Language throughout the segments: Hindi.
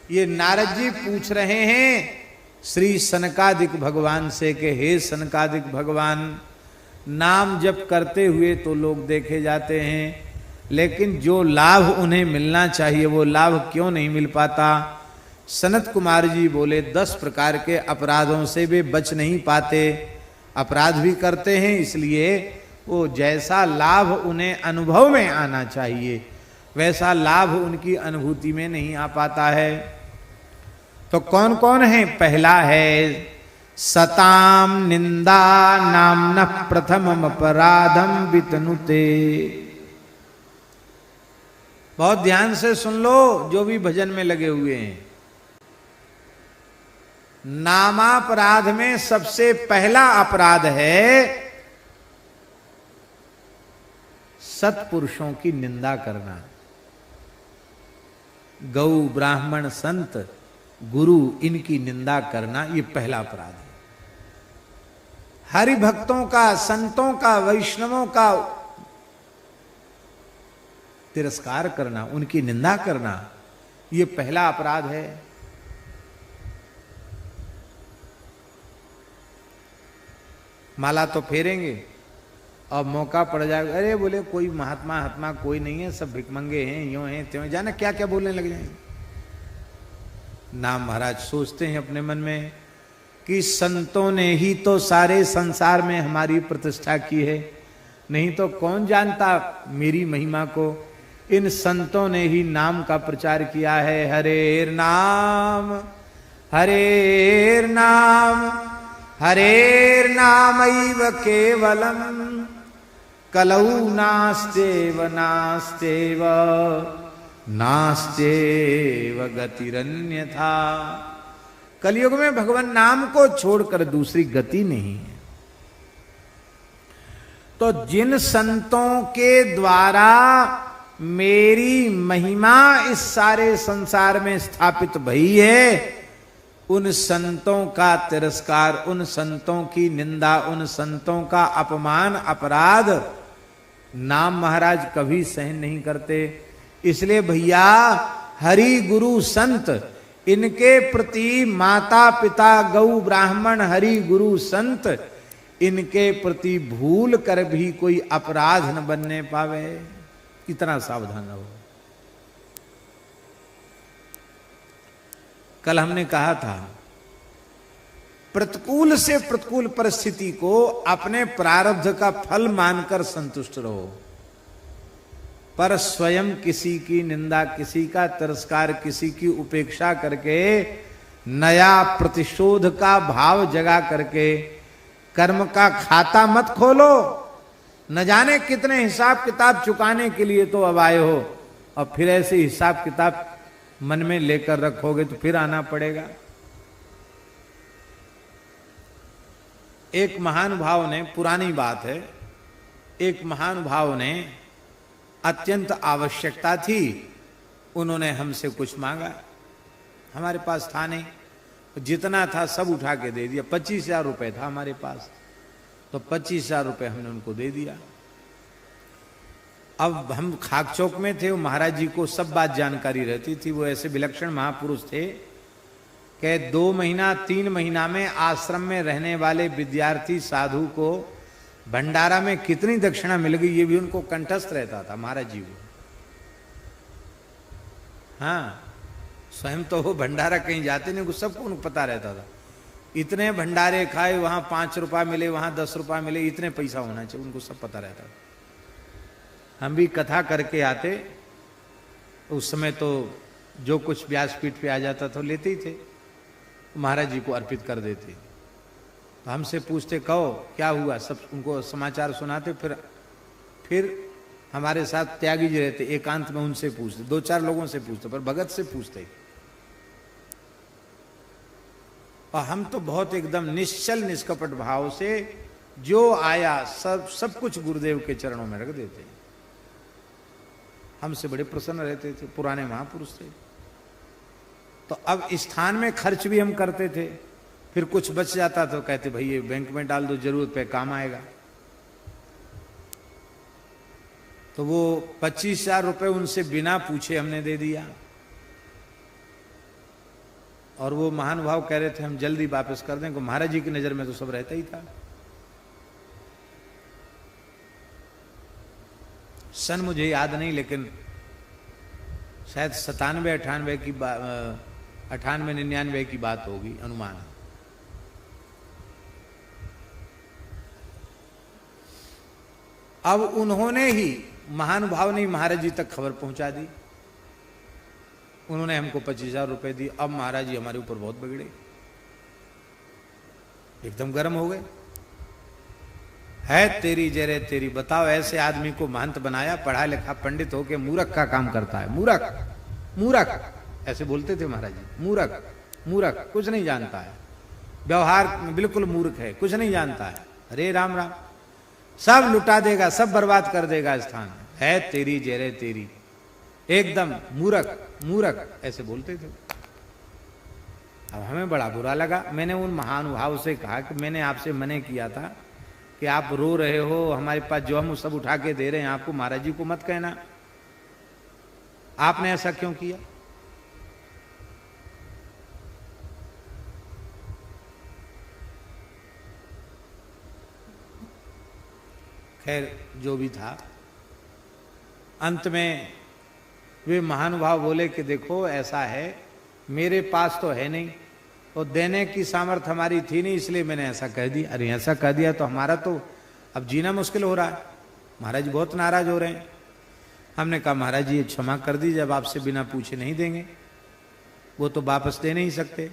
ये नारद जी पूछ रहे हैं श्री सनकादिक भगवान से कि हे सनकादिक भगवान, नाम जप करते हुए तो लोग देखे जाते हैं, लेकिन जो लाभ उन्हें मिलना चाहिए वो लाभ क्यों नहीं मिल पाता। सनत कुमार जी बोले 10 प्रकार के अपराधों से वे बच नहीं पाते, अपराध भी करते हैं, इसलिए वो जैसा लाभ उन्हें अनुभव में आना चाहिए वैसा लाभ उनकी अनुभूति में नहीं आ पाता है। तो कौन कौन है? पहला है सताम निंदा नामन प्रथमम अपराधम वितनुते। बहुत ध्यान से सुन लो जो भी भजन में लगे हुए हैं। नामापराध में सबसे पहला अपराध है सत्पुरुषों की निंदा करना। गौ ब्राह्मण संत गुरु इनकी निंदा करना ये पहला अपराध है। हरि भक्तों का, संतों का, वैष्णवों का तिरस्कार करना, उनकी निंदा करना ये पहला अपराध है। माला तो फेरेंगे और मौका पड़ जाएगा, अरे बोले कोई महात्मा हत्मा कोई नहीं है, सब भिकमंगे हैं, यूं हैं त्यों, जाना क्या क्या बोलने लग जाएंगे। नाम महाराज सोचते हैं अपने मन में कि संतों ने ही तो सारे संसार में हमारी प्रतिष्ठा की है, नहीं तो कौन जानता मेरी महिमा को। इन संतों ने ही नाम का प्रचार किया है। हरेर नाम हरेर नाम हरेर नामैव केवलम कलौ नास्तेव नास्तेव नास्तेव गतिरन्यथा। कलयुग में भगवान नाम को छोड़कर दूसरी गति नहीं है। तो जिन संतों के द्वारा मेरी महिमा इस सारे संसार में स्थापित भई है, उन संतों का तिरस्कार, उन संतों की निंदा, उन संतों का अपमान, अपराध नाम महाराज कभी सहन नहीं करते। इसलिए भैया हरि गुरु संत इनके प्रति, माता पिता गौ ब्राह्मण हरि गुरु संत इनके प्रति भूल कर भी कोई अपराध न बनने पावे, इतना सावधान रहो। कल हमने कहा था प्रतिकूल से प्रतिकूल परिस्थिति को अपने प्रारब्ध का फल मानकर संतुष्ट रहो, पर स्वयं किसी की निंदा, किसी का तिरस्कार, किसी की उपेक्षा करके नया प्रतिशोध का भाव जगा करके कर्म का खाता मत खोलो। न जाने कितने हिसाब किताब चुकाने के लिए तो अब आए हो, और फिर ऐसे हिसाब किताब मन में लेकर रखोगे तो फिर आना पड़ेगा। एक महानुभाव ने, पुरानी बात है, एक महानुभाव ने अत्यंत आवश्यकता थी, उन्होंने हमसे कुछ मांगा, हमारे पास था नहीं, जितना था सब उठा के दे दिया। 25,000 रुपए था हमारे पास, तो 25,000 रुपए हमने उनको दे दिया। अब हम खाक चौक में थे, वो महाराज जी को सब बात जानकारी रहती थी। वो ऐसे विलक्षण महापुरुष थे कि 2 महीना 3 महीना में आश्रम में रहने वाले विद्यार्थी साधु को भंडारा में कितनी दक्षिणा मिल गई ये भी उनको कंठस्थ रहता था महाराज जी को। हाँ, स्वयं तो वो भंडारा कहीं जाते नहीं, सबको उनको पता रहता था। इतने भंडारे खाए, वहां 5 रुपया मिले, वहां 10 रुपया मिले, इतने पैसा होना चाहिए, उनको सब पता रहता था। हम भी कथा करके आते, उस समय तो जो कुछ व्यासपीठ पे आ जाता था लेते ही थे, महाराज जी को अर्पित कर देते। तो हमसे पूछते कहो क्या हुआ, सब उनको समाचार सुनाते, फिर हमारे साथ त्यागी जी रहते, एकांत में उनसे पूछते, 2-4 लोगों से पूछते, पर भगत से पूछते। और हम तो बहुत एकदम निश्चल निष्कपट भाव से जो आया सब कुछ गुरुदेव के चरणों में रख देते। हमसे बड़े प्रसन्न रहते थे, पुराने महापुरुष थे। तो अब स्थान में खर्च भी हम करते थे, फिर कुछ बच जाता तो कहते भाई ये बैंक में डाल दो, जरूरत पे काम आएगा। तो वो 25,000 रुपए उनसे बिना पूछे हमने दे दिया। और वो महानुभाव कह रहे थे हम जल्दी वापस कर दें, को महाराज जी की नजर में तो सब रहता ही था। सन मुझे याद नहीं, लेकिन शायद 97-98 की 98-99 की बात होगी, अनुमान। अब उन्होंने ही, महानुभाव ने महाराज जी तक खबर पहुंचा दी। उन्होंने हमको 25,000 रुपए दी। अब महाराज जी हमारे ऊपर बहुत बिगड़े, एकदम गर्म हो गए। है तेरी जय रे तेरी, बताओ ऐसे आदमी को महंत बनाया, पढ़ा लिखा पंडित होके मूर्ख का काम करता है। मूर्ख मूर्ख ऐसे बोलते थे महाराज जी, मूर्ख मूर्ख, कुछ नहीं जानता है, व्यवहार बिल्कुल मूर्ख है, कुछ नहीं जानता है। अरे राम राम, सब लुटा देगा, सब बर्बाद कर देगा स्थान। है तेरी जय रे तेरी, एकदम मूर्ख मूर्ख ऐसे बोलते थे। अब हमें बड़ा बुरा लगा। मैंने उन महानुभाव से कहा कि मैंने आपसे मने किया था कि आप रो रहे हो, हमारे पास जो हम सब उठा के दे रहे हैं आपको, महाराज जी को मत कहना। आपने ऐसा क्यों किया? खैर जो भी था, अंत में वे महानुभाव बोले कि देखो ऐसा है, मेरे पास तो है नहीं और देने की सामर्थ्य हमारी थी नहीं, इसलिए मैंने ऐसा कह दिया। अरे ऐसा कह दिया तो हमारा तो अब जीना मुश्किल हो रहा है। महाराज बहुत नाराज हो रहे हैं। हमने कहा महाराज जी क्षमा कर दीजिए, अब आपसे बिना पूछे नहीं देंगे, वो तो वापस दे नहीं सकते।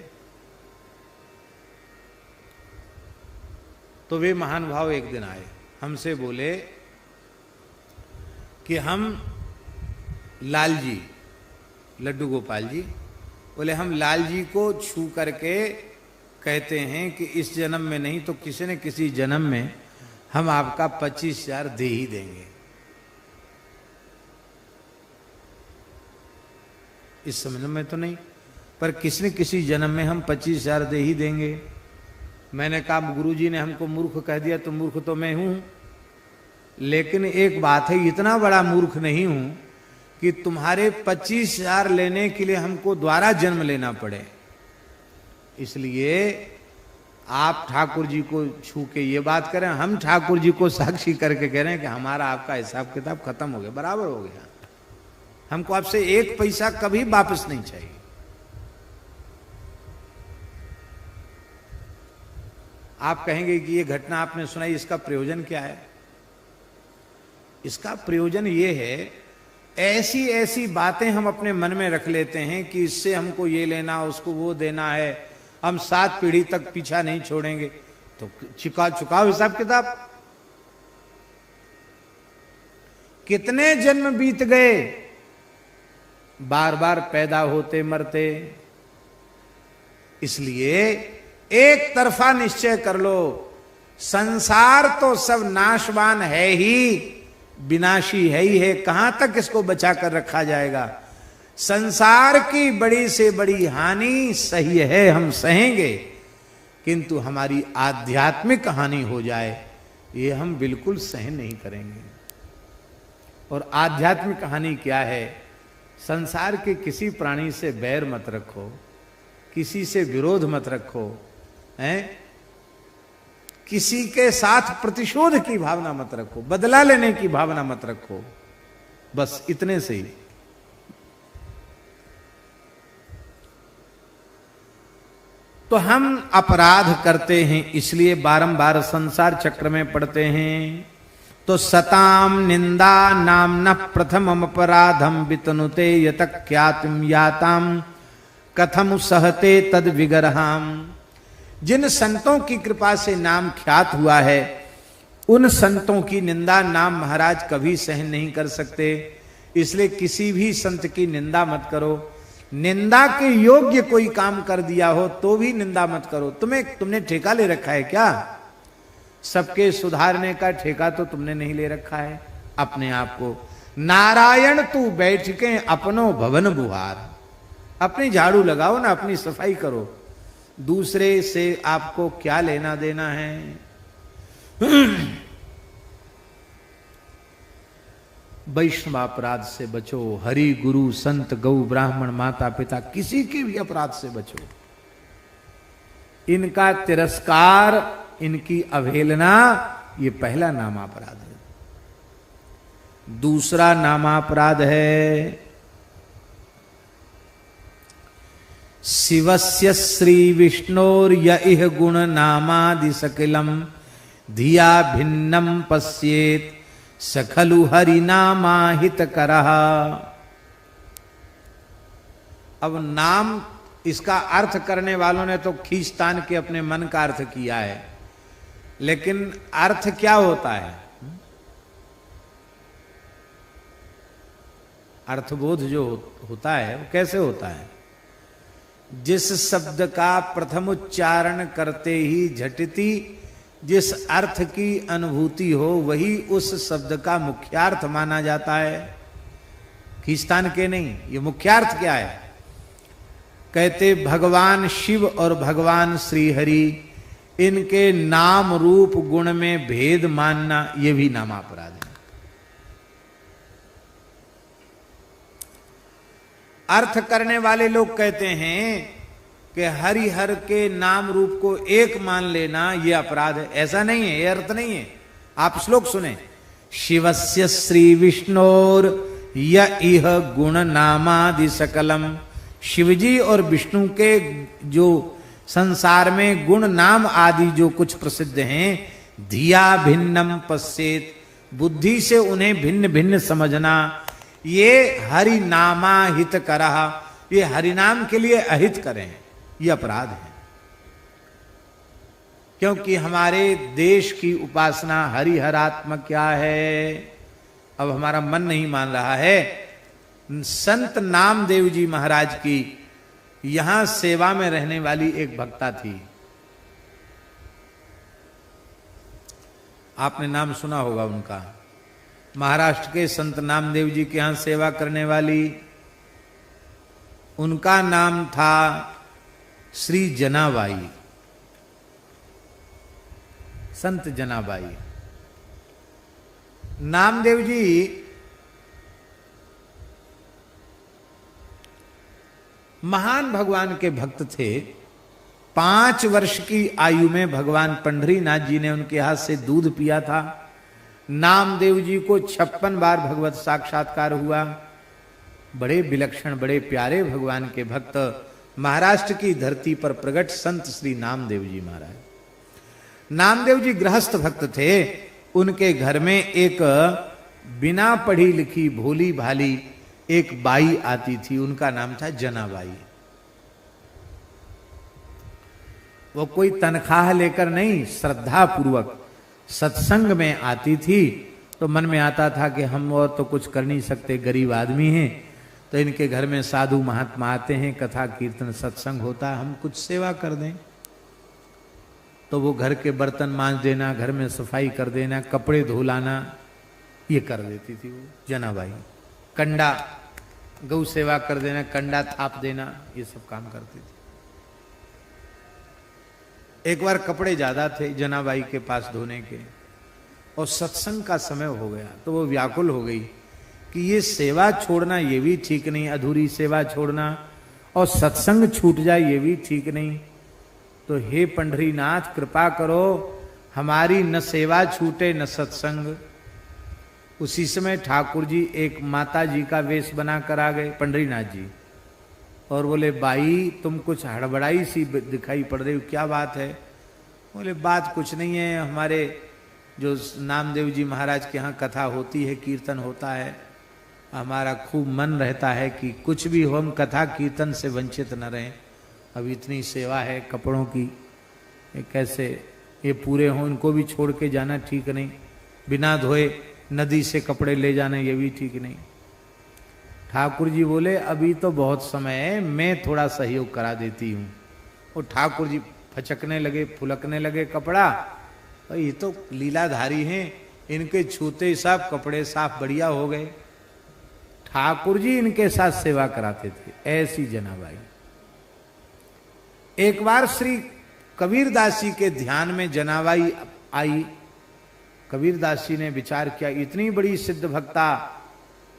तो वे महानुभाव एक दिन आए, हमसे बोले कि हम लाल जी, लड्डू गोपाल जी, बोले हम लाल जी को छू करके कहते हैं कि इस जन्म में नहीं तो किसी न किसी जन्म में हम आपका 25,000 दे ही देंगे। इस जन्म में तो नहीं, पर किसी न किसी जन्म में हम 25,000 दे ही देंगे। मैंने कहा गुरुजी ने हमको मूर्ख कह दिया, तो मूर्ख तो मैं हूं, लेकिन एक बात है, इतना बड़ा मूर्ख नहीं हूं कि तुम्हारे 25,000 लेने के लिए हमको दोबारा जन्म लेना पड़े। इसलिए आप ठाकुर जी को छू के ये बात करें, हम ठाकुर जी को साक्षी करके कह रहे हैं कि हमारा आपका हिसाब किताब खत्म हो गया, बराबर हो गया। हमको आपसे एक पैसा कभी वापस नहीं चाहिए। आप कहेंगे कि ये घटना आपने सुनाई, इसका प्रयोजन क्या है? इसका प्रयोजन ये है, ऐसी ऐसी बातें हम अपने मन में रख लेते हैं कि इससे हमको ये लेना, उसको वो देना है, हम 7 पीढ़ी तक पीछा नहीं छोड़ेंगे। तो चुकाओ हिसाब किताब। कितने जन्म बीत गए, बार बार पैदा होते मरते। इसलिए एक तरफा निश्चय कर लो, संसार तो सब नाशवान है ही, विनाशी है ही है, कहां तक इसको बचा कर रखा जाएगा। संसार की बड़ी से बड़ी हानि सही है, हम सहेंगे, किंतु हमारी आध्यात्मिक हानि हो जाए ये हम बिल्कुल सहन नहीं करेंगे। और आध्यात्मिक हानि क्या है? संसार के किसी प्राणी से बैर मत रखो, किसी से विरोध मत रखो, हैं? किसी के साथ प्रतिशोध की भावना मत रखो, बदला लेने की भावना मत रखो, बस इतने से ही। तो हम अपराध करते हैं, इसलिए बारंबार संसार चक्र में पड़ते हैं। तो सताम निंदा नाम न प्रथम अपराधम वितनुते यत ख्यातिम याताम कथम सहते तद विगरहाम। जिन संतों की कृपा से नाम ख्यात हुआ है, उन संतों की निंदा नाम महाराज कभी सहन नहीं कर सकते। इसलिए किसी भी संत की निंदा मत करो। निंदा के योग्य कोई काम कर दिया हो तो भी निंदा मत करो। तुमने ठेका ले रखा है क्या? सबके सुधारने का ठेका तो तुमने नहीं ले रखा है अपने आप को। नारायण तू बैठ के अपनो भवन बुहार, अपनी झाड़ू लगाओ ना, अपनी सफाई करो, दूसरे से आपको क्या लेना देना है। वैष्णव अपराध से बचो, हरि गुरु संत गौ ब्राह्मण माता पिता किसी के भी अपराध से बचो। इनका तिरस्कार, इनकी अवहेलना, ये पहला नामापराध है। दूसरा नामापराध है शिवस्य श्री विष्णोर यह गुण नामादि सकलम धिया भिन्नम पश्येत सखलु हरिनामाहित करह। अब नाम, इसका अर्थ करने वालों ने तो खींचतान के अपने मन का अर्थ किया है, लेकिन अर्थ क्या होता है? अर्थबोध जो होता है वो कैसे होता है? जिस शब्द का प्रथम उच्चारण करते ही झटती जिस अर्थ की अनुभूति हो, वही उस शब्द का मुख्यार्थ माना जाता है, खींचतान के नहीं। ये मुख्यार्थ क्या है? कहते भगवान शिव और भगवान श्री हरि, इनके नाम रूप गुण में भेद मानना, ये भी नामापराध है। अर्थ करने वाले लोग कहते हैं कि हरिहर के नाम रूप को एक मान लेना ये अपराध है। ऐसा नहीं है, ये अर्थ नहीं है। आप श्लोक सुने, शिवस्य श्री विष्णोर यह गुण नामादि सकलम। शिवजी और विष्णु के जो संसार में गुण नाम आदि जो कुछ प्रसिद्ध हैं, धिया भिन्नम पश्येत, बुद्धि से उन्हें भिन्न भिन्न समझना, ये हरि नामाहित करह, ये हरिनाम के लिए अहित करें, ये अपराध है। क्योंकि हमारे देश की उपासना हरिहरात्मक क्या है? अब हमारा मन नहीं मान रहा है। संत नामदेव जी महाराज की यहां सेवा में रहने वाली एक भक्ता थी, आपने नाम सुना होगा उनका। महाराष्ट्र के संत नामदेव जी के यहां सेवा करने वाली, उनका नाम था श्री जनाबाई, संत जनाबाई। नामदेव जी महान भगवान के भक्त थे। 5 वर्ष की आयु में भगवान पंढरीनाथ जी ने उनके हाथ से दूध पिया था। नामदेव जी को 56 बार भगवत साक्षात्कार हुआ। बड़े विलक्षण, बड़े प्यारे भगवान के भक्त, महाराष्ट्र की धरती पर प्रकट संत श्री नामदेव जी महाराज। नामदेव जी गृहस्थ भक्त थे। उनके घर में एक बिना पढ़ी लिखी भोली भाली एक बाई आती थी, उनका नाम था जनाबाई। वो कोई तनख्वाह लेकर नहीं, श्रद्धा पूर्वक सत्संग में आती थी। तो मन में आता था कि हम और तो कुछ कर नहीं सकते, गरीब आदमी हैं, तो इनके घर में साधु महात्मा आते हैं, कथा कीर्तन सत्संग होता है, हम कुछ सेवा कर दें। तो वो घर के बर्तन मांज देना, घर में सफाई कर देना, कपड़े धो लाना, ये कर देती थी वो जनाबाई। कंडा, गौ सेवा कर देना, कंडा थाप देना, ये सब काम करती थी। एक बार कपड़े ज्यादा थे जनाबाई के पास धोने के, और सत्संग का समय हो गया, तो वो व्याकुल हो गई कि ये सेवा छोड़ना ये भी ठीक नहीं, अधूरी सेवा छोड़ना, और सत्संग छूट जाए ये भी ठीक नहीं। तो हे पंढरीनाथ कृपा करो, हमारी न सेवा छूटे न सत्संग। उसी समय ठाकुर जी एक माता जी का वेश बना कर आ गए पंढरीनाथ जी, और बोले बाई तुम कुछ हड़बड़ाई सी दिखाई पड़ रही हो, क्या बात है? बोले बात कुछ नहीं है, हमारे जो नामदेव जी महाराज के यहाँ कथा होती है, कीर्तन होता है, हमारा खूब मन रहता है कि कुछ भी हो हम कथा कीर्तन से वंचित न रहें। अब इतनी सेवा है कपड़ों की, ये कैसे ये पूरे हों, इनको भी छोड़ के जाना ठीक नहीं, बिना धोए नदी से कपड़े ले जाना ये भी ठीक नहीं। ठाकुर जी बोले अभी तो बहुत समय है, मैं थोड़ा सहयोग करा देती हूँ। और ठाकुर जी फचकने लगे, फुलकने लगे कपड़ा, और ये तो लीलाधारी हैं, इनके छूते सब कपड़े साफ बढ़िया हो गए। ठाकुर जी इनके साथ सेवा कराते थे, ऐसी जनाबाई। एक बार श्री कबीरदास जी के ध्यान में जनाबाई आई। कबीरदास जी ने विचार किया इतनी बड़ी सिद्ध भक्ता,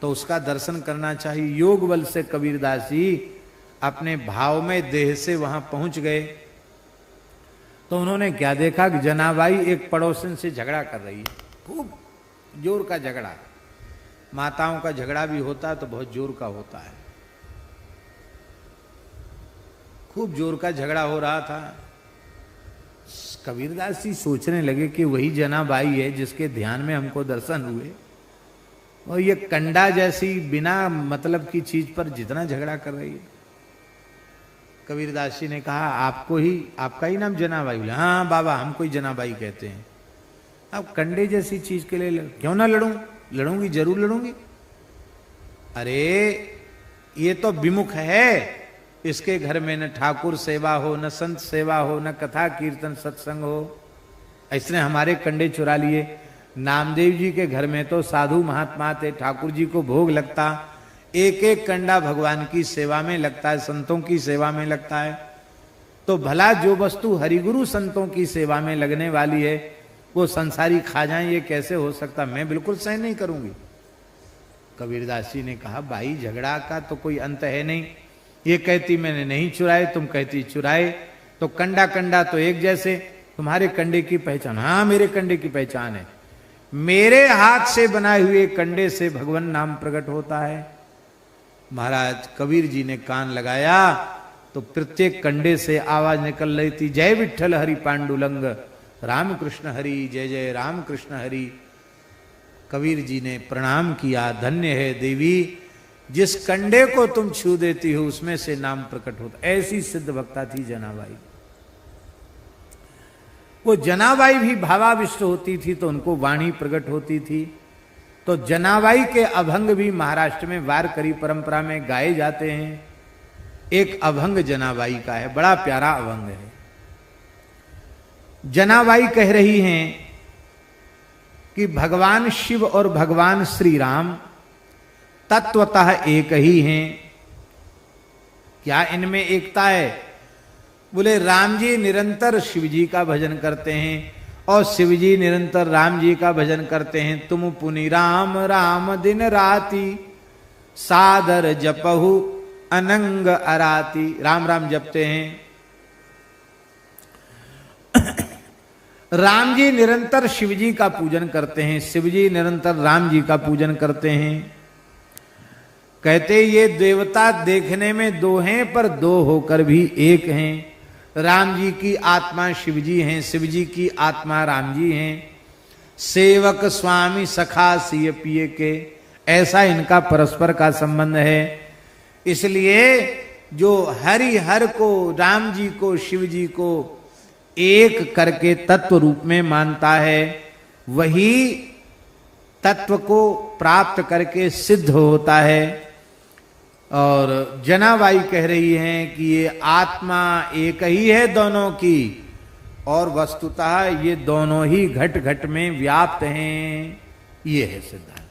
तो उसका दर्शन करना चाहिए। योग बल से कबीरदास जी अपने भाव में देह से वहां पहुंच गए। तो उन्होंने क्या देखा कि जनाबाई एक पड़ोसन से झगड़ा कर रही है, खूब जोर का झगड़ा। माताओं का झगड़ा भी होता है तो बहुत जोर का होता है। खूब जोर का झगड़ा हो रहा था। कबीरदास जी सोचने लगे कि वही जनाबाई है जिसके ध्यान में हमको दर्शन हुए, और ये कंडा जैसी बिना मतलब की चीज पर जितना झगड़ा कर रही है। कबीरदास जी ने कहा आपको ही, आपका ही नाम जनाबाई? बोले हाँ बाबा, हमको ही जनाबाई कहते हैं। अब कंडे जैसी चीज के लिए क्यों ना लड़ूं? लड़ूंगी, जरूर लड़ूंगी। अरे ये तो विमुख है, इसके घर में न ठाकुर सेवा हो, न संत सेवा हो, न कथा कीर्तन सत्संग हो। इसने हमारे कंडे चुरा लिए। नामदेव जी के घर में तो साधु महात्मा थे, ठाकुर जी को भोग लगता, एक एक कंडा भगवान की सेवा में लगता है, संतों की सेवा में लगता है। तो भला जो वस्तु हरिगुरु संतों की सेवा में लगने वाली है वो संसारी खा जाए, ये कैसे हो सकता? मैं बिल्कुल सहन नहीं करूंगी। कबीरदास जी ने कहा भाई झगड़ा का तो कोई अंत है नहीं। ये कहती मैंने नहीं चुराए, तुम कहती चुराए, तो कंडा कंडा तो एक जैसे। तुम्हारे कंडे की पहचान? हाँ मेरे कंडे की पहचान है। मेरे हाथ से बनाए हुए कंडे से भगवान नाम प्रकट होता है। महाराज कबीर जी ने कान लगाया तो प्रत्येक कंडे से आवाज निकल रही थी, जय विठ्ठल हरि पांडुलंग, राम कृष्ण हरि, जय जय राम कृष्ण हरि। कबीर जी ने प्रणाम किया, धन्य है देवी, जिस कंडे को तुम छू देती हो उसमें से नाम प्रकट होता। ऐसी सिद्ध भक्ता थी जनाबाई। वो जनाबाई भी भावाविष्ट होती थी तो उनको वाणी प्रकट होती थी। तो जनाबाई के अभंग भी महाराष्ट्र में वारकरी परंपरा में गाए जाते हैं। एक अभंग जनाबाई का है, बड़ा प्यारा अभंग है। जनाबाई कह रही हैं कि भगवान शिव और भगवान श्री राम तत्वतः एक ही हैं। क्या इनमें एकता है? बोले राम जी निरंतर शिव जी का भजन करते हैं और शिव जी निरंतर राम जी का भजन करते हैं। तुम पुनि राम राम दिन राती, सादर जपहु अनंग अराती। राम राम जपते हैं। राम जी निरंतर शिव जी का पूजन करते हैं, शिव जी निरंतर राम जी का पूजन करते हैं। कहते ये देवता देखने में दो हैं पर दो होकर भी एक हैं। राम जी की आत्मा शिव जी हैं, शिव जी की आत्मा राम जी हैं। सेवक स्वामी सखा सिय पिए के, ऐसा इनका परस्पर का संबंध है। इसलिए जो हरि हर को, राम जी को, शिव जी को एक करके तत्व रूप में मानता है, वही तत्व को प्राप्त करके सिद्ध होता है। और जनाबाई कह रही हैं कि ये आत्मा एक ही है दोनों की, और वस्तुतः ये दोनों ही घट घट में व्याप्त हैं। ये है सिद्धांत।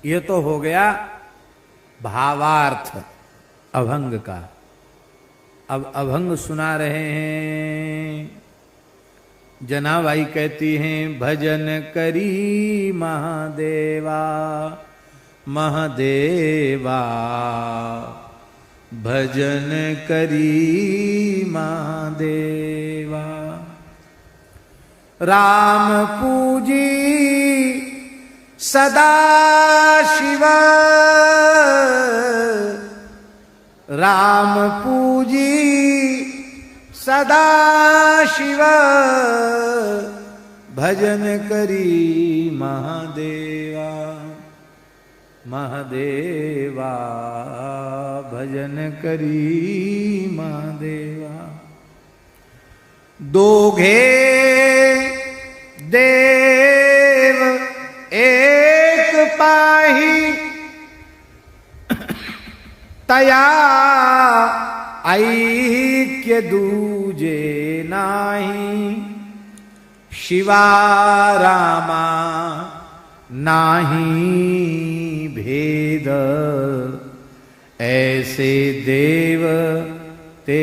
ये तो हो गया भावार्थ अभंग का। अब अभंग सुना रहे हैं। जनाबाई कहती हैं भजन करी महादेवा, महादेवा भजन करी महादेवा। राम पूजी सदा शिव, राम पूजी सदा शिव, भजन करी महादेवा, महादेवा भजन करी महादेवा। दोघे देव एक पाही, तया ऐक्य दूजे नाही। शिवा रामा नाही भेद, ऐसे देव ते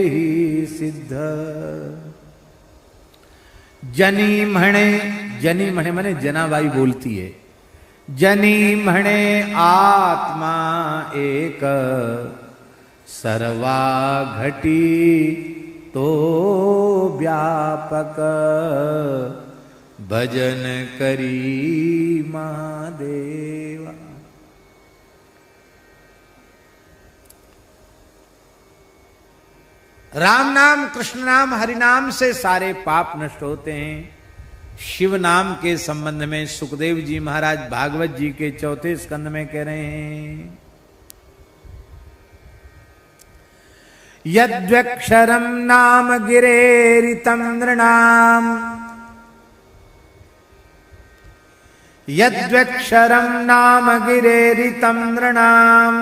ही सिद्ध। जनी म्हणे, जनी म्हणे माने जनाबाई बोलती है। जनी म्हणे आत्मा एक, सर्वा घटी तो व्यापक, भजन करी महादेवा। राम नाम, कृष्ण नाम, हरि नाम से सारे पाप नष्ट होते हैं। शिव नाम के संबंध में सुखदेव जी महाराज भागवत जी के 4 स्कंद में कह रहे हैं, यद्वक्षरम नाम गिरेरितम नृणाम, यद्वक्षरम नाम गिरेरितम नृणाम,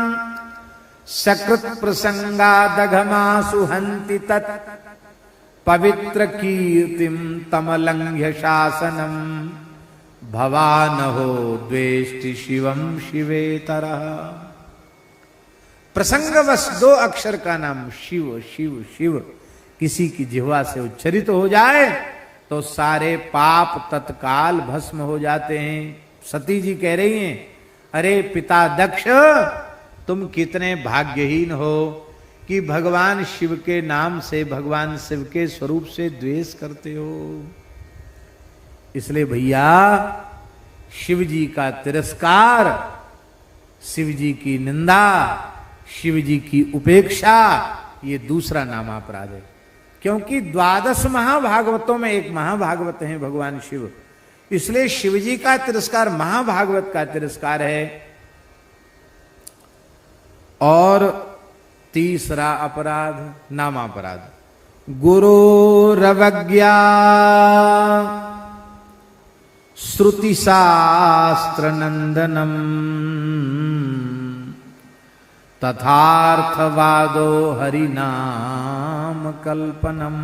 सकृत प्रसंगादघमासु हन्ति तत्, पवित्र कीर्तिम तमलंघ्य शासनम, भवानहो द्वेष्टि शिवम शिवेतरः। प्रसंगवश 2 अक्षर का नाम शिव शिव शिव किसी की जिह्वा से उच्चरित हो जाए तो सारे पाप तत्काल भस्म हो जाते हैं। सती जी कह रही हैं, अरे पिता दक्ष, तुम कितने भाग्यहीन हो कि भगवान शिव के नाम से, भगवान शिव के स्वरूप से द्वेष करते हो। इसलिए भैया शिव जी का तिरस्कार, शिव जी की निंदा, शिव जी की उपेक्षा, ये दूसरा नामापराध है। क्योंकि 12 महाभागवतों में एक महाभागवत है भगवान शिव, इसलिए शिव जी का तिरस्कार महाभागवत का तिरस्कार है। और तीसरा अपराध नामापराध, गुरोरवज्ञा श्रुति शास्त्र नंदनम, तथार्थवादो हरिनाम कल्पनम।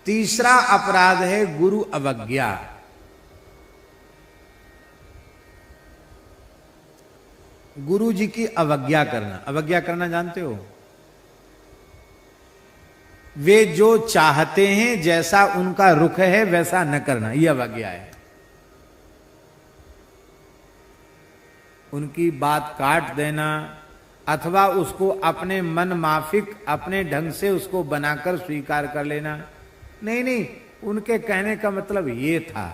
तीसरा अपराध है गुरु अवज्ञा। गुरु जी की अवज्ञा करना। अवज्ञा करना जानते हो? वे जो चाहते हैं, जैसा उनका रुख है वैसा न करना, यह अवज्ञा है। उनकी बात काट देना अथवा उसको अपने मन माफिक अपने ढंग से उसको बनाकर स्वीकार कर लेना। नहीं नहीं, उनके कहने का मतलब ये था,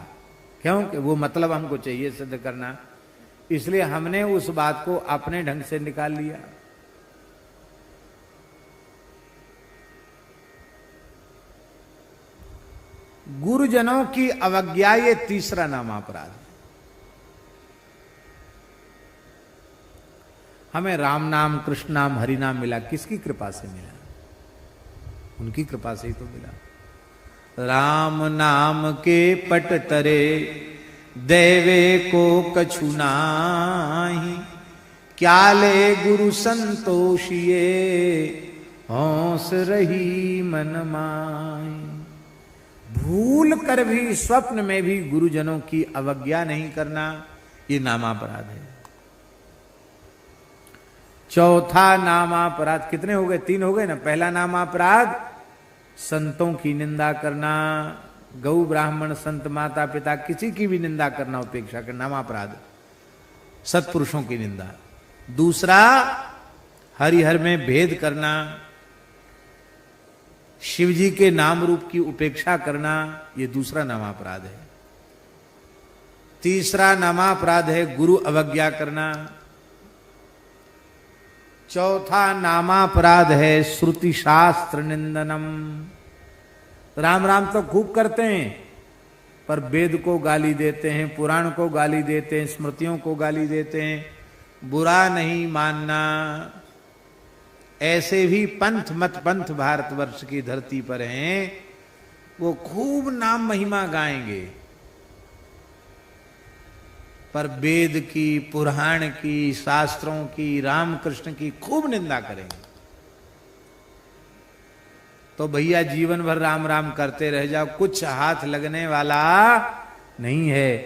क्योंकि वो मतलब हमको चाहिए सिद्ध करना, इसलिए हमने उस बात को अपने ढंग से निकाल लिया। गुरुजनों की अवज्ञा, ये तीसरा नामापराध। हमें राम नाम, कृष्ण नाम, हरि नाम मिला, किसकी कृपा से मिला? उनकी कृपा से ही तो मिला। राम नाम के पट तरे देवे को कछु नाही, क्या ले गुरु संतोषिए हौस रही मन माई। भूल कर भी, स्वप्न में भी गुरुजनों की अवज्ञा नहीं करना, ये नामापराध है। चौथा नामापराध, कितने हो गए? 3 हो गए ना। पहला नामापराध संतों की निंदा करना, गौ ब्राह्मण संत माता पिता किसी की भी निंदा करना, उपेक्षा करना, नामापराध। सत्पुरुषों की निंदा। दूसरा हरिहर में भेद करना, शिव जी के नाम रूप की उपेक्षा करना, ये दूसरा नामापराध है। तीसरा नामापराध है गुरु अवज्ञा करना। चौथा नामापराध है श्रुति शास्त्र निंदनम। राम राम तो खूब करते हैं, पर वेद को गाली देते हैं, पुराण को गाली देते हैं, स्मृतियों को गाली देते हैं। बुरा नहीं मानना। ऐसे भी पंथ मत पंथ भारतवर्ष की धरती पर हैं, वो खूब नाम महिमा गाएंगे, पर वेद की, पुराण की, शास्त्रों की, रामकृष्ण की खूब निंदा करेंगे। तो भैया जीवन भर राम राम करते रह जाओ, कुछ हाथ लगने वाला नहीं है।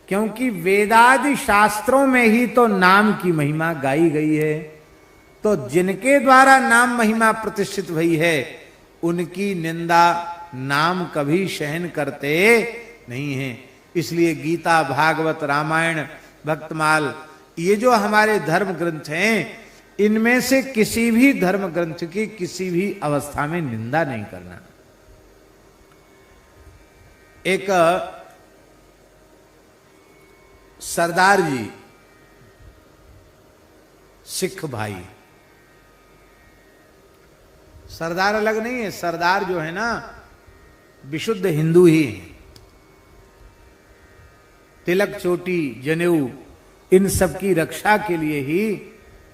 क्योंकि वेदादि शास्त्रों में ही तो नाम की महिमा गाई गई है। तो जिनके द्वारा नाम महिमा प्रतिष्ठित हुई है, उनकी निंदा नाम कभी सहन करते नहीं है। इसलिए गीता, भागवत, रामायण, भक्तमाल, ये जो हमारे धर्म ग्रंथ हैं, इनमें से किसी भी धर्म ग्रंथ की किसी भी अवस्था में निंदा नहीं करना। एक सरदार जी, सिख भाई, सरदार अलग नहीं है, सरदार जो है ना विशुद्ध हिंदू ही है। तिलक, चोटी, जनेऊ, इन सब की रक्षा के लिए ही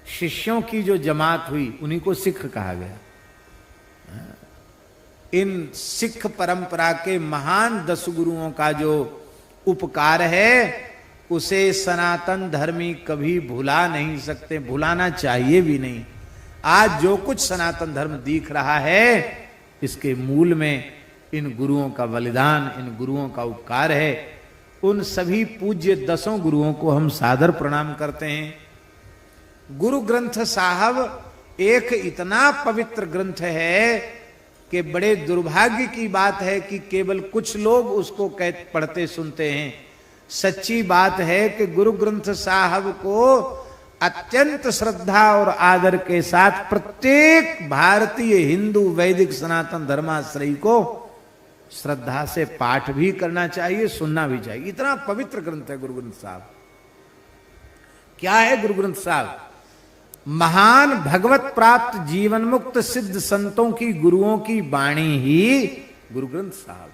शिष्यों की जो जमात हुई उन्हीं को सिख कहा गया। इन सिख परंपरा के महान 10 गुरुओं का जो उपकार है उसे सनातन धर्मी कभी भुला नहीं सकते, भुलाना चाहिए भी नहीं। आज जो कुछ सनातन धर्म दिख रहा है इसके मूल में इन गुरुओं का बलिदान, इन गुरुओं का उपकार है। उन सभी पूज्य 10 गुरुओं को हम सादर प्रणाम करते हैं। गुरु ग्रंथ साहब एक इतना पवित्र ग्रंथ है कि बड़े दुर्भाग्य की बात है कि केवल कुछ लोग उसको पढ़ते सुनते हैं। सच्ची बात है कि गुरु ग्रंथ साहब को अत्यंत श्रद्धा और आदर के साथ प्रत्येक भारतीय हिंदू वैदिक सनातन धर्माश्रयी को श्रद्धा से पाठ भी करना चाहिए, सुनना भी चाहिए। इतना पवित्र ग्रंथ है गुरु ग्रंथ साहब। क्या है गुरु ग्रंथ साहब? महान भगवत प्राप्त जीवन मुक्त सिद्ध संतों की, गुरुओं की वाणी ही गुरु ग्रंथ साहब।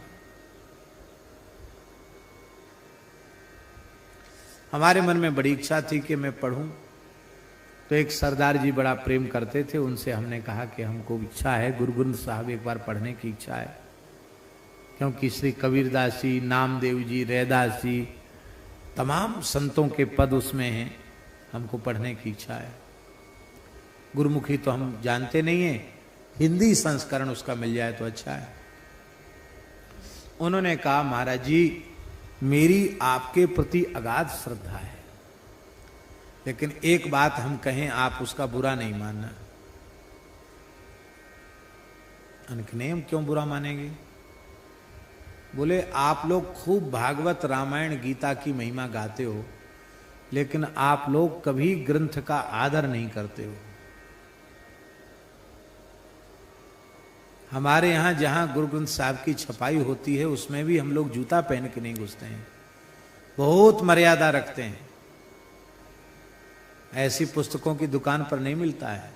हमारे मन में बड़ी इच्छा थी कि मैं पढ़ूं, तो एक सरदार जी बड़ा प्रेम करते थे, उनसे हमने कहा कि हमको इच्छा है गुरु ग्रंथ साहब एक बार पढ़ने की इच्छा है, क्योंकि श्री कबीरदास जी, नामदेव जी, रैदास जी, तमाम संतों के पद उसमें हैं, हमको पढ़ने की इच्छा है। गुरुमुखी तो हम जानते नहीं हैं, हिंदी संस्करण उसका मिल जाए तो अच्छा है। उन्होंने कहा महाराज जी मेरी आपके प्रति अगाध श्रद्धा है, लेकिन एक बात हम कहें आप उसका बुरा नहीं मानना। नहीं, हम क्यों बुरा मानेंगे? बोले आप लोग खूब भागवत, रामायण, गीता की महिमा गाते हो, लेकिन आप लोग कभी ग्रंथ का आदर नहीं करते हो। हमारे यहां जहां गुरु ग्रंथ साहब की छपाई होती है उसमें भी हम लोग जूता पहन के नहीं घुसते हैं, बहुत मर्यादा रखते हैं। ऐसी पुस्तकों की दुकान पर नहीं मिलता है।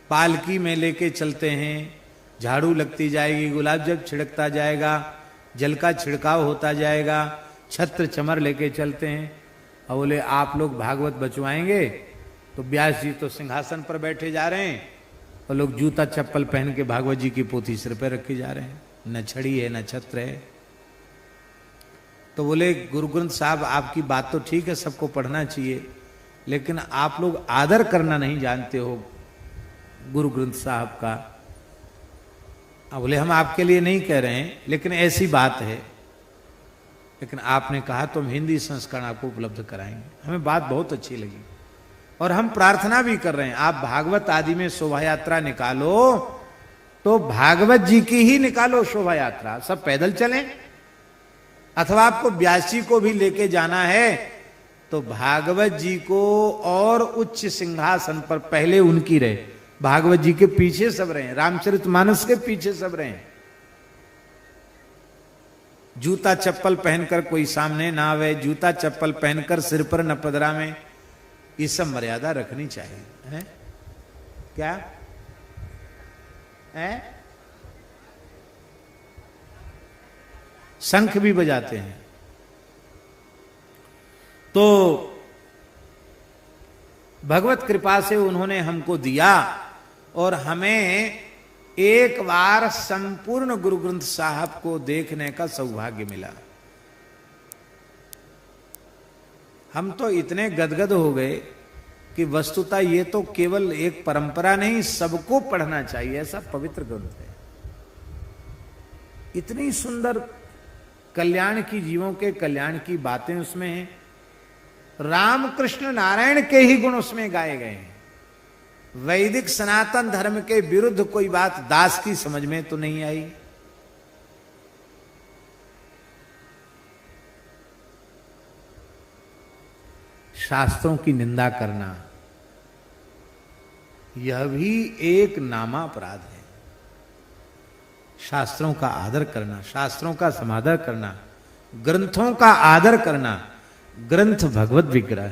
पालकी में लेके चलते हैं, झाड़ू लगती जाएगी, गुलाब जल छिड़कता जाएगा, जल का छिड़काव होता जाएगा, छत्र चमर लेके चलते हैं। और बोले आप लोग भागवत बचवाएंगे तो व्यास जी तो सिंहासन पर बैठे जा रहे हैं और लोग जूता चप्पल पहन के भागवत जी की पोथी सिर पे रखे जा रहे हैं, न छड़ी है न छत्र है। तो बोले गुरु ग्रंथ साहब आपकी बात तो ठीक है, सबको पढ़ना चाहिए, लेकिन आप लोग आदर करना नहीं जानते हो गुरु ग्रंथ साहब का। बोले हम आपके लिए नहीं कह रहे हैं, लेकिन ऐसी बात है। लेकिन आपने कहा तो हम हिंदी संस्करण आपको उपलब्ध कराएंगे। हमें बात बहुत अच्छी लगी और हम प्रार्थना भी कर रहे हैं आप भागवत आदि में शोभा यात्रा निकालो तो भागवत जी की ही निकालो शोभा यात्रा, सब पैदल चलें, अथवा आपको व्यास जी को भी लेके जाना है तो भागवत जी को और उच्च सिंहासन पर पहले उनकी रहे, भागवत जी के पीछे सब रहे, रामचरितमानस के पीछे सब रहे। जूता चप्पल पहनकर कोई सामने ना आवे, जूता चप्पल पहनकर सिर पर न पदरा में, ये सब मर्यादा रखनी चाहिए है? क्या है? शंख भी बजाते हैं। तो भगवत कृपा से उन्होंने हमको दिया और हमें एक बार संपूर्ण गुरु ग्रंथ साहब को देखने का सौभाग्य मिला। हम तो इतने गदगद हो गए कि वस्तुतः ये तो केवल एक परंपरा नहीं, सबको पढ़ना चाहिए, ऐसा पवित्र ग्रंथ है। इतनी सुंदर कल्याण की, जीवों के कल्याण की बातें उसमें हैं। राम कृष्ण नारायण के ही गुण उसमें गाए गए हैं। वैदिक सनातन धर्म के विरुद्ध कोई बात दास की समझ में तो नहीं आई। शास्त्रों की निंदा करना, यह भी एक नामापराध है। शास्त्रों का आदर करना, शास्त्रों का समादर करना, ग्रंथों का आदर करना। ग्रंथ भगवत विग्रह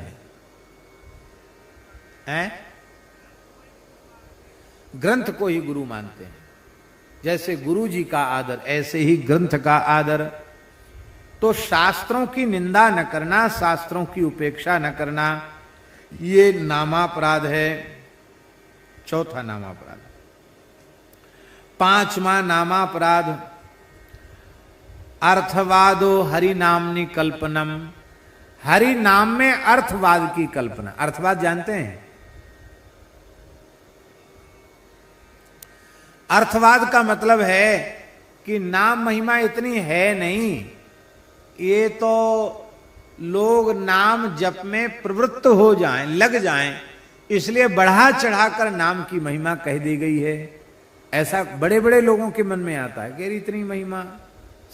है? ग्रंथ को ही गुरु मानते हैं। जैसे गुरु जी का आदर, ऐसे ही ग्रंथ का आदर। तो शास्त्रों की निंदा न करना, शास्त्रों की उपेक्षा न करना, ये नामापराध है। चौथा नामापराध। पांचवा नामापराध, अर्थवादो हरि नामनि कल्पनम। हरि नाम में अर्थवाद की कल्पना। अर्थवाद जानते हैं? अर्थवाद का मतलब है कि नाम महिमा इतनी है नहीं, ये तो लोग नाम जप में प्रवृत्त हो जाएं, लग जाएं, इसलिए बढ़ा चढ़ाकर नाम की महिमा कह दी गई है। ऐसा बड़े बड़े लोगों के मन में आता है कि इतनी महिमा,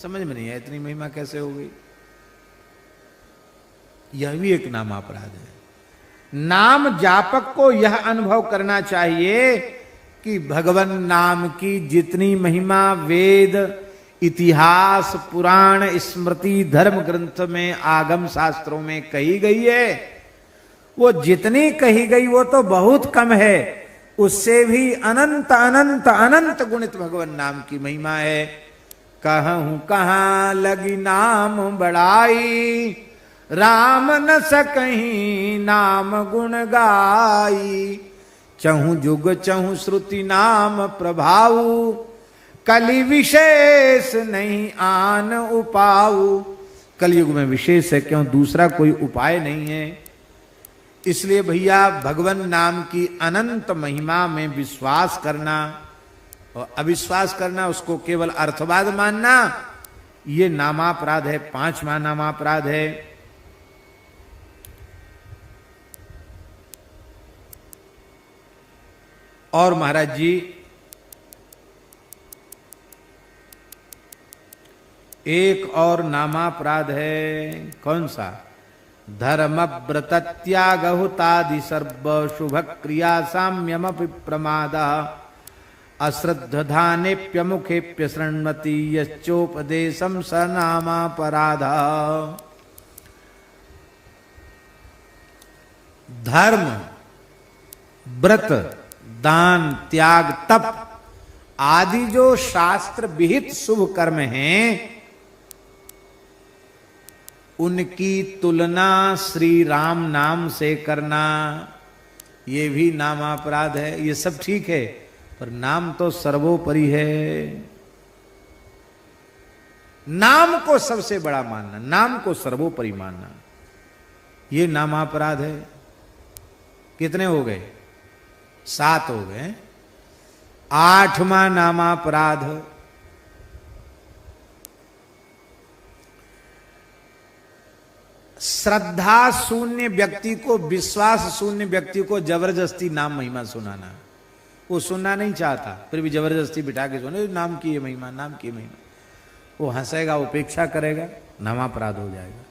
समझ में नहीं है इतनी महिमा कैसे हो गई। यह भी एक नामापराध है। नाम जापक को यह अनुभव करना चाहिए कि भगवान नाम की जितनी महिमा वेद, इतिहास, पुराण, स्मृति, धर्म ग्रंथ में, आगम शास्त्रों में कही गई है, वो जितनी कही गई वो तो बहुत कम है। उससे भी अनंत अनंत अनंत गुणित भगवान नाम की महिमा है। कहूं कहां लगी नाम बड़ाई, राम न सकहीं नाम गुण गाई। चहु जुग चहु श्रुति नाम प्रभाऊ, कलि विशेष नहीं आन उपाऊ। कलयुग में विशेष है, क्यों दूसरा कोई उपाय नहीं है। इसलिए भैया भगवान नाम की अनंत महिमा में विश्वास करना और अविश्वास करना, उसको केवल अर्थवाद मानना, ये नामापराध है। पांचवा नामापराध है। और महाराज जी एक और नामापराध है। कौन सा? धर्म व्रत त्यागहुतादि सर्व शुभ क्रिया साम्यमपि प्रमाद, अश्रद्धधानेप्य मुखेप्य शृण्वति यश्चोपदेशम स नामापराध। धर्म, व्रत, दान, त्याग, तप आदि जो शास्त्र विहित शुभ कर्म हैं, उनकी तुलना श्री राम नाम से करना, ये भी नामापराध है। ये सब ठीक है, पर नाम तो सर्वोपरि है। नाम को सबसे बड़ा मानना, नाम को सर्वोपरि मानना, ये नामापराध है। कितने हो गए? 7 हो गए। 8वां नामापराध, श्रद्धा शून्य व्यक्ति को, विश्वास शून्य व्यक्ति को जबरदस्ती नाम महिमा सुनाना। वो सुनना नहीं चाहता, फिर भी जबरदस्ती बिठा के सुने नाम की ये महिमा, नाम की महिमा। वो हंसेगा, उपेक्षा करेगा, नामापराध हो जाएगा।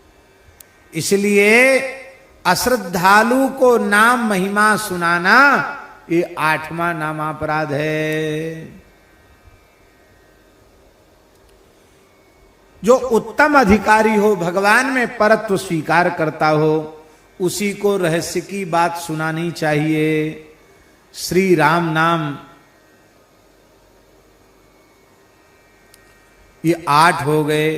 इसलिए अश्रद्धालु को नाम महिमा सुनाना, ये 8वां नामापराध है। जो उत्तम अधिकारी हो, भगवान में परत्व स्वीकार करता हो, उसी को रहस्य की बात सुनानी चाहिए। श्री राम नाम, ये 8 हो गए।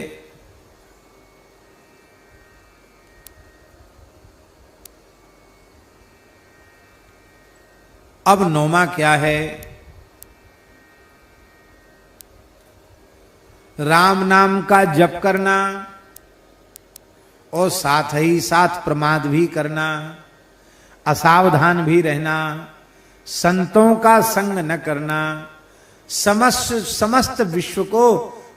अब 9वां क्या है? राम नाम का जप करना और साथ ही साथ प्रमाद भी करना, असावधान भी रहना, संतों का संग न करना, समस्त विश्व को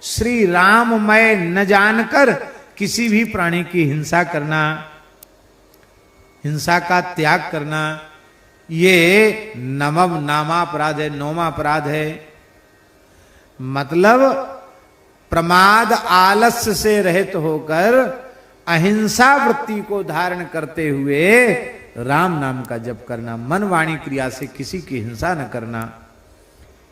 श्री राममय न जानकर किसी भी प्राणी की हिंसा करना, हिंसा का त्याग करना, ये नवम नामापराध है, 9वां अपराध है। मतलब प्रमाद आलस्य से रहित होकर अहिंसा वृत्ति को धारण करते हुए राम नाम का जप करना, मन वाणी क्रिया से किसी की हिंसा न करना,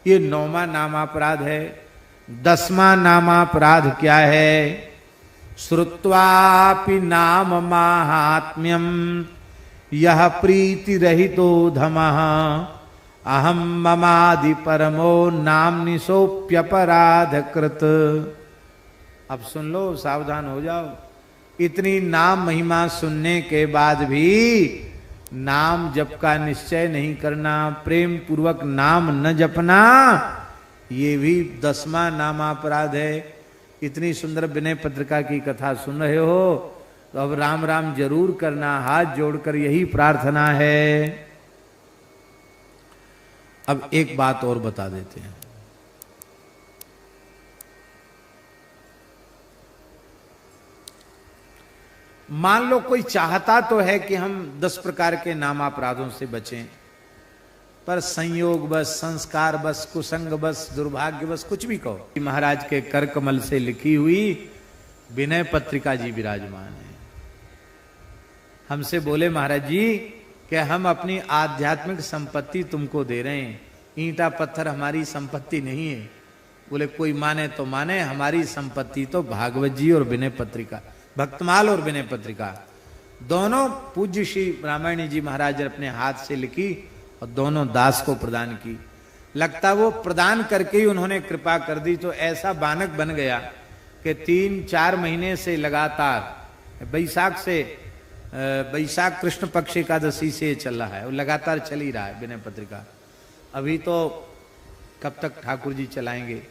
ये 9वां नामापराध है। 10वां नामापराध क्या है? श्रुत्वापि नाम माहात्म्यम यह प्रीति रहितो धमः अहम ममादि परमो नाम निसोप्यपराध कृत। अब सुन लो, सावधान हो जाओ। इतनी नाम महिमा सुनने के बाद भी नाम जप का निश्चय नहीं करना, प्रेम पूर्वक नाम न जपना, ये भी 10वां नामापराध है। इतनी सुंदर विनय पत्रिका की कथा सुन रहे हो तो अब राम राम जरूर करना, हाथ जोड़कर यही प्रार्थना है। अब एक बात और बता देते हैं। मान लो कोई चाहता तो है कि हम 10 प्रकार के नामापराधों से बचें, पर संयोग बस, संस्कार बस, कुसंग बस, दुर्भाग्य बस, कुछ भी कहो। महाराज के कर कमल से लिखी हुई विनय पत्रिका जी विराजमान है। हमसे बोले महाराज जी कि हम अपनी आध्यात्मिक संपत्ति तुमको दे रहे हैं, ईंटा पत्थर हमारी संपत्ति नहीं है। बोले कोई माने तो माने, हमारी संपत्ति तो भागवत जी और विनय पत्रिका, भक्तमाल और विनय पत्रिका दोनों पूज्य श्री रामायणी जी महाराज ने अपने हाथ से लिखी और दोनों दास को प्रदान की। लगता वो प्रदान करके ही उन्होंने कृपा कर दी, तो ऐसा बानक बन गया कि 3-4 महीने से लगातार बैसाख कृष्ण पक्ष एकादशी से चल रहा है, वो लगातार चल ही रहा है विनय पत्रिका। अभी तो कब तक ठाकुर जी चलाएंगे,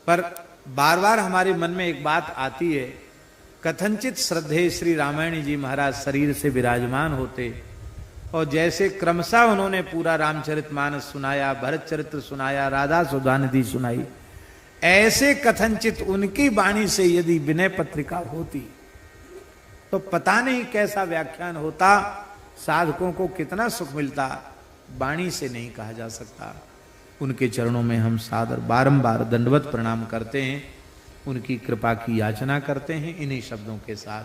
पर बार बार हमारे मन में एक बात आती है, कथनचित श्रद्धेय श्री रामायणी जी महाराज शरीर से विराजमान होते और जैसे क्रमशः उन्होंने पूरा रामचरितमानस सुनाया, भरत चरित्र सुनाया, राधा सुधानिधि सुनाई, ऐसे कथनचित उनकी वाणी से यदि विनय पत्रिका होती तो पता नहीं कैसा व्याख्यान होता, साधकों को कितना सुख मिलता, वाणी से नहीं कहा जा सकता। उनके चरणों में हम सादर बारंबार दंडवत प्रणाम करते हैं, उनकी कृपा की याचना करते हैं इन्हीं शब्दों के साथ।